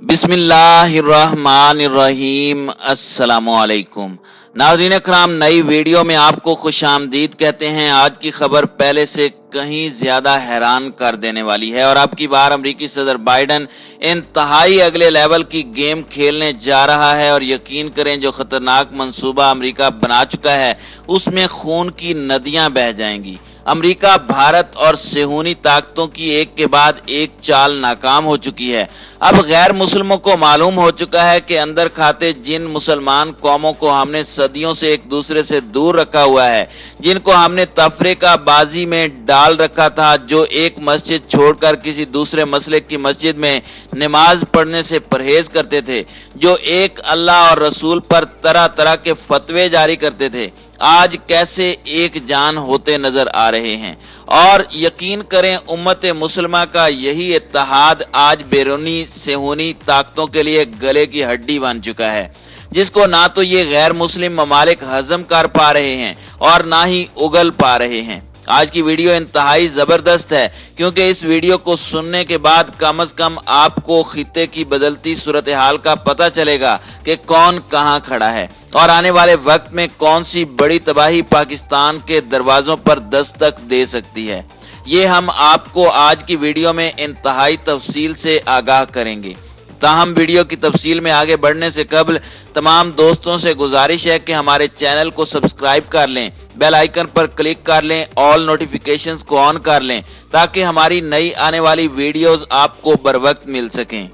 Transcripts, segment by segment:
बिस्मिल्लाहिर्रहमानिर्रहीम। अस्सलामुअलैकुम नाज़रीन अकराम, नई वीडियो में आपको खुशामदीद कहते हैं। आज की खबर पहले से कहीं ज्यादा हैरान कर देने वाली है और अब की बार अमेरिकी सदर बाइडन इंतहाई अगले लेवल की गेम खेलने जा रहा है और यकीन करें जो खतरनाक मंसूबा अमेरिका बना चुका है उसमें खून की नदियां बह जाएंगी। अमेरिका, भारत और सेहूनी ताकतों की एक के बाद एक चाल नाकाम हो चुकी है। अब गैर मुस्लिमों को मालूम हो चुका है कि अंदर खाते जिन मुसलमान कौमों को हमने सदियों से एक दूसरे से दूर रखा हुआ है, जिनको हमने तफरीका बाजी में डाल रखा था, जो एक मस्जिद छोड़कर किसी दूसरे मसलिक की मस्जिद में नमाज पढ़ने से परहेज करते थे, जो एक अल्लाह और रसूल पर तरह तरह के फतवे जारी करते थे, आज कैसे एक जान होते नजर आ रहे हैं। और यकीन करें उम्मत मुसलमा का यही इत्तेहाद आज बैरूनी सेहूनी ताकतों के लिए गले की हड्डी बन चुका है, जिसको ना तो ये गैर मुस्लिम ममालिक हजम कर पा रहे हैं और ना ही उगल पा रहे हैं। आज की वीडियो इंतहाई जबरदस्त है क्योंकि इस वीडियो को सुनने के बाद कम से कम आपको खित्ते की बदलती सूरत हाल का पता चलेगा कि कौन कहां खड़ा है और आने वाले वक्त में कौन सी बड़ी तबाही पाकिस्तान के दरवाजों पर दस्तक दे सकती है। ये हम आपको आज की वीडियो में इंतहाई तफसील से आगाह करेंगे। ताहम वीडियो की तफसील में आगे बढ़ने से कबल तमाम दोस्तों से गुजारिश है कि हमारे चैनल को सब्सक्राइब कर लें, बेल आइकन पर क्लिक कर लें, ऑल नोटिफिकेशंस को ऑन कर लें ताकि हमारी नई आने वाली वीडियोस आपको बर वक्त मिल सकें।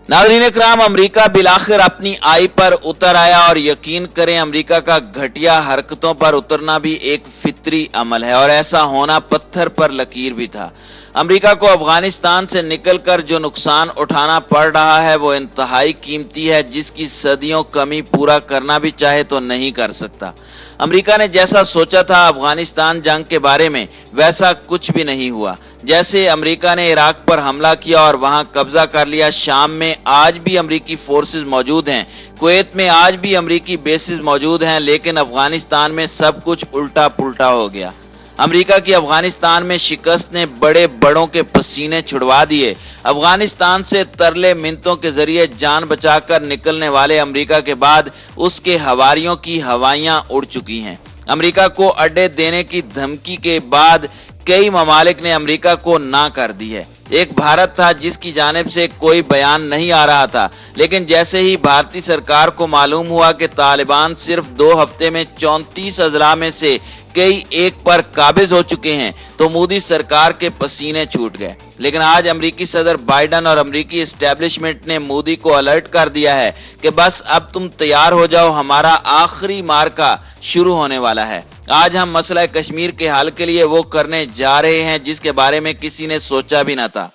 नाज़रीन इकराम, अमेरिका बिलाखिर अपनी आई पर उतर आया और यकीन करें अमेरिका का घटिया हरकतों पर उतरना भी एक फितरी अमल है और ऐसा होना पत्थर पर लकीर भी था। अमेरिका को अफगानिस्तान से निकलकर जो नुकसान उठाना पड़ रहा है वो इंतहाई कीमती है, जिसकी सदियों कमी पूरा करना भी चाहे तो नहीं कर सकता। अमेरिका ने जैसा सोचा था अफगानिस्तान जंग के बारे में वैसा कुछ भी नहीं हुआ। जैसे अमेरिका ने इराक पर हमला किया और वहां कब्जा कर लिया, शाम में आज भी अमेरिकी फोर्सेस मौजूद हैं, कुवैत में आज भी अमेरिकी बेसिस मौजूद हैं, लेकिन अफगानिस्तान में सब कुछ उल्टा पुल्टा हो गया। अमेरिका की अफगानिस्तान में शिकस्त ने बड़े बड़ों के पसीने छुड़वा दिए। अफगानिस्तान से तरले मिन्नतों के जरिए जान बचाकर निकलने वाले अमेरिका के बाद उसके हवारियों की हवाइयां उड़ चुकी हैं। अमेरिका को अड्डे देने की धमकी के बाद कई ममालिक ने अमेरिका को ना कर दी है। एक भारत था जिसकी जानिब से कोई बयान नहीं आ रहा था, लेकिन जैसे ही भारतीय सरकार को मालूम हुआ कि तालिबान सिर्फ 2 हफ्ते में 34 अजला में से कई एक पर काबिज हो चुके हैं तो मोदी सरकार के पसीने छूट गए। लेकिन आज अमेरिकी सदर बाइडन और अमेरिकी एस्टेब्लिशमेंट ने मोदी को अलर्ट कर दिया है कि बस अब तुम तैयार हो जाओ, हमारा आखिरी मार्का शुरू होने वाला है। आज हम मसला कश्मीर के हल के लिए वो करने जा रहे हैं जिसके बारे में किसी ने सोचा भी न था।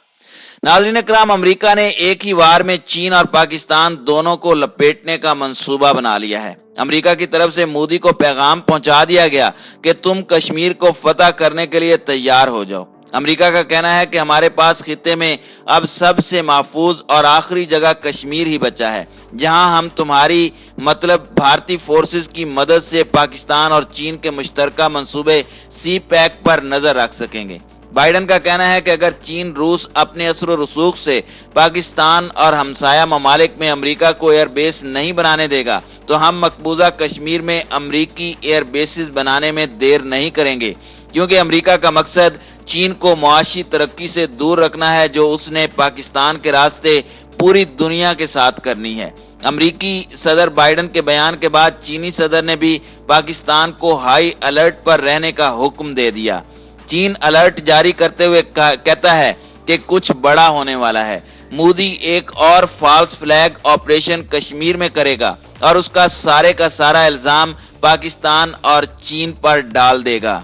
नाज़रीन इकराम, अमेरिका ने एक ही वार में चीन और पाकिस्तान दोनों को लपेटने का मंसूबा बना लिया है। अमेरिका की तरफ से मोदी को पैगाम पहुंचा दिया गया कि तुम कश्मीर को फतह करने के लिए तैयार हो जाओ। अमेरिका का कहना है कि हमारे पास खित्ते में अब सबसे महफूज और आखिरी जगह कश्मीर ही बचा है, जहां हम तुम्हारी मतलब भारतीय फोर्सेस की मदद से पाकिस्तान और चीन के मुश्तरका मंसूबे सी पैक पर नजर रख सकेंगे। बाइडन का कहना है कि अगर चीन रूस अपने असर व रसूख से पाकिस्तान और हमसाया ममालिक में अमेरिका को एयरबेस नहीं बनाने देगा तो हम मकबूजा कश्मीर में अमेरिकी एयरबेसिस बनाने में देर नहीं करेंगे, क्योंकि अमेरिका का मकसद चीन को मुआशी तरक्की से दूर रखना है जो उसने पाकिस्तान के रास्ते पूरी दुनिया के साथ करनी है। अमेरिकी सदर बाइडन के बयान के बाद चीनी सदर ने भी पाकिस्तान को हाई अलर्ट पर रहने का हुक्म दे दिया। चीन अलर्ट जारी करते हुए कहता है कि कुछ बड़ा होने वाला है। मोदी एक और फॉल्स फ्लैग ऑपरेशन कश्मीर में करेगा और उसका सारे का सारा इल्जाम पाकिस्तान और चीन पर डाल देगा।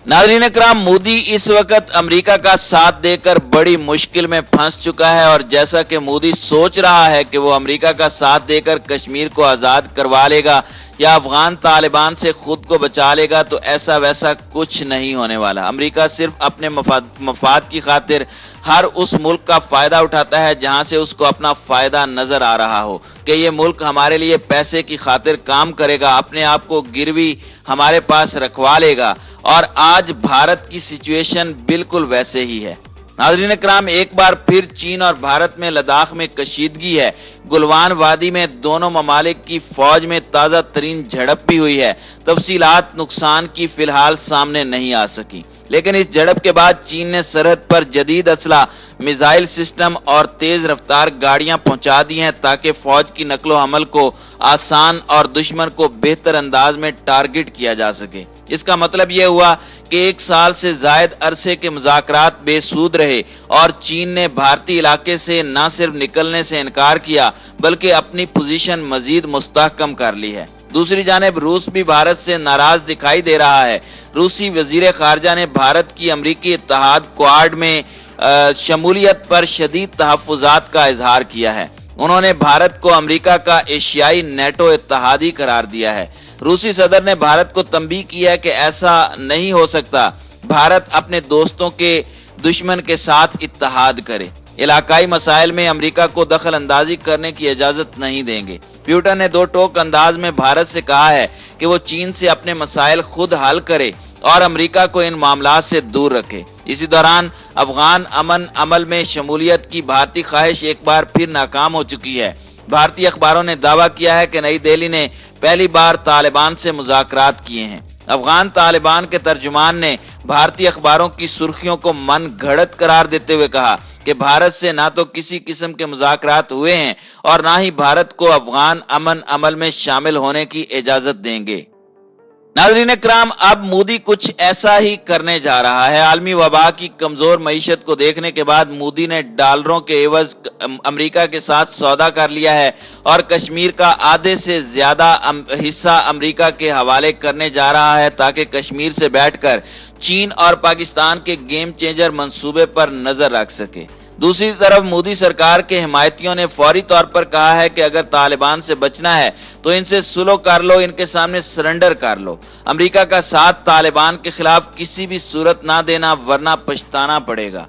नाज़रीन इकराम, मोदी इस वक्त अमेरिका का साथ देकर बड़ी मुश्किल में फंस चुका है और जैसा कि मोदी सोच रहा है कि वो अमेरिका का साथ देकर कश्मीर को आज़ाद करवा लेगा या अफगान तालिबान से खुद को बचा लेगा, तो ऐसा वैसा कुछ नहीं होने वाला। अमेरिका सिर्फ अपने मफाद की खातिर हर उस मुल्क का फायदा उठाता है जहां से उसको अपना फायदा नजर आ रहा हो कि ये मुल्क हमारे लिए पैसे की खातिर काम करेगा, अपने आप को गिरवी हमारे पास रखवा लेगा। और आज भारत की सिचुएशन बिल्कुल वैसे ही है। नाज़रीन इकराम, एक बार फिर चीन और भारत में लद्दाख में कशीदगी है। गुलवान वादी में दोनों ममालिक की फौज में ताज़ा तरीन झड़प भी हुई है। तफसीलात नुकसान की फिलहाल सामने नहीं आ सकी, लेकिन इस झड़प के बाद चीन ने सरहद पर जदीद असला, मिसाइल सिस्टम और तेज रफ्तार गाड़ियां पहुंचा दी हैं ताकि फौज की नकलो हमल को आसान और दुश्मन को बेहतर अंदाज में टारगेट किया जा सके। इसका मतलब यह हुआ कि 1 साल से जायद अरसे के मुज़ाकरात बेसूद रहे और चीन ने भारतीय इलाके से न सिर्फ निकलने से इनकार किया बल्कि अपनी पोजीशन मजीद मुस्तहकम कर ली है। दूसरी जानिब रूस भी भारत से नाराज दिखाई दे रहा है। रूसी वजीर खारजा ने भारत की अमरीकी इत्तेहाद क्वाड में शमूलियत पर शदीद तहफ़्फ़ुज़ात का इजहार किया है। उन्होंने भारत को अमरीका का एशियाई नेटो इत्तेहादी करार दिया है। रूसी सदर ने भारत को तंबीह किया है कि ऐसा नहीं हो सकता, भारत अपने दोस्तों के दुश्मन के साथ इत्तेहाद करे, इलाकाई मसाइल में अमरीका को दखल अंदाजी करने की इजाजत नहीं देंगे। प्यूटन ने दो टोक अंदाज में भारत से कहा है कि वो चीन से अपने मसाइल खुद हल करे और अमरीका को इन मामलात से दूर रखे। इसी दौरान अफगान अमन अमल में शमूलियत की भारतीय ख्वाहिश एक बार फिर नाकाम हो चुकी है। भारतीय अखबारों ने दावा किया है कि नई दिल्ली ने पहली बार तालिबान से मुज़ाकरात किए हैं। अफगान तालिबान के तर्जुमान ने भारतीय अखबारों की सुर्खियों को मन घड़त करार देते हुए कहा कि भारत से ना तो किसी किस्म के मुज़ाकरात हुए हैं और ना ही भारत को अफगान अमन अमल में शामिल होने की इजाजत देंगे। नाज़रीन इकराम, अब मोदी कुछ ऐसा ही करने जा रहा है। आलमी वबा की कमजोर मईशत को देखने के बाद मोदी ने डॉलरों के एवज अमेरिका के साथ सौदा कर लिया है और कश्मीर का आधे से ज्यादा हिस्सा अमेरिका के हवाले करने जा रहा है ताकि कश्मीर से बैठकर चीन और पाकिस्तान के गेम चेंजर मंसूबे पर नजर रख सके। दूसरी तरफ मोदी सरकार के हिमायतियों ने फौरी तौर पर कहा है कि अगर तालिबान से बचना है तो इनसे सुलह कर लो, इनके सामने सरेंडर कर लो। अमेरिका का साथ तालिबान के खिलाफ किसी भी सूरत ना देना, वरना पछताना पड़ेगा।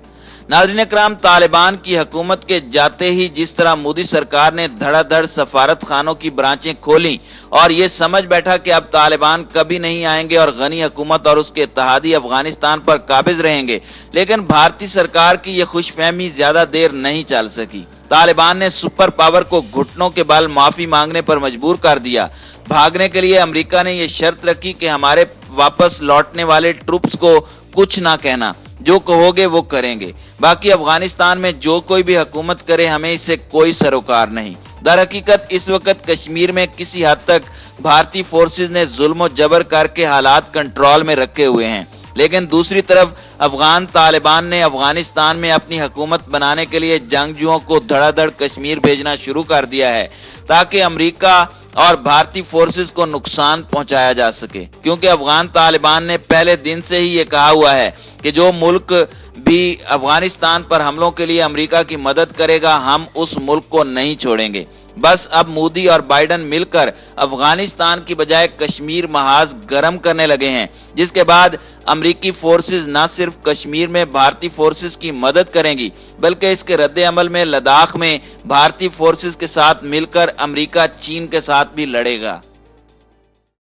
नाज़रीन इकराम, तालिबान की हुकूमत के जाते ही जिस तरह मोदी सरकार ने धड़ाधड़ सफारत खानों की ब्रांचें खोली और ये समझ बैठा कि अब तालिबान कभी नहीं आएंगे और गनी हुकूमत और उसके इत्तेहादी अफगानिस्तान पर काबिज रहेंगे, लेकिन भारतीय सरकार की यह खुशफहमी ज्यादा देर नहीं चल सकी। तालिबान ने सुपर पावर को घुटनों के बल माफी मांगने पर मजबूर कर दिया। भागने के लिए अमेरिका ने यह शर्त रखी कि हमारे वापस लौटने वाले ट्रूप्स को कुछ ना कहना, जो कहोगे वो करेंगे। बाकी अफगानिस्तान में जो कोई भी हुकूमत करे हमें इससे कोई सरोकार नहीं। दर हकीकत इस वक्त कश्मीर में किसी हद तक भारतीय फोर्सेज ने जुल्म जबर करके हालात कंट्रोल में रखे हुए हैं, लेकिन दूसरी तरफ अफगान तालिबान ने अफगानिस्तान में अपनी हुकूमत बनाने के लिए जंगजुओं को धड़ाधड़ कश्मीर भेजना शुरू कर दिया है ताकि अमेरिका और भारतीय फोर्सेस को नुकसान पहुंचाया जा सके, क्योंकि अफगान तालिबान ने पहले दिन से ही ये कहा हुआ है कि जो मुल्क भी अफगानिस्तान पर हमलों के लिए अमेरिका की मदद करेगा, हम उस मुल्क को नहीं छोड़ेंगे। बस अब मोदी और बाइडन मिलकर अफगानिस्तान की बजाय कश्मीर महाज गर्म करने लगे हैं, जिसके बाद अमरीकी फोर्सेस न सिर्फ कश्मीर में भारतीय फोर्सेस की मदद करेंगी बल्कि इसके रद्द अमल में लद्दाख में भारतीय फोर्सेस के साथ मिलकर अमरीका चीन के साथ भी लड़ेगा।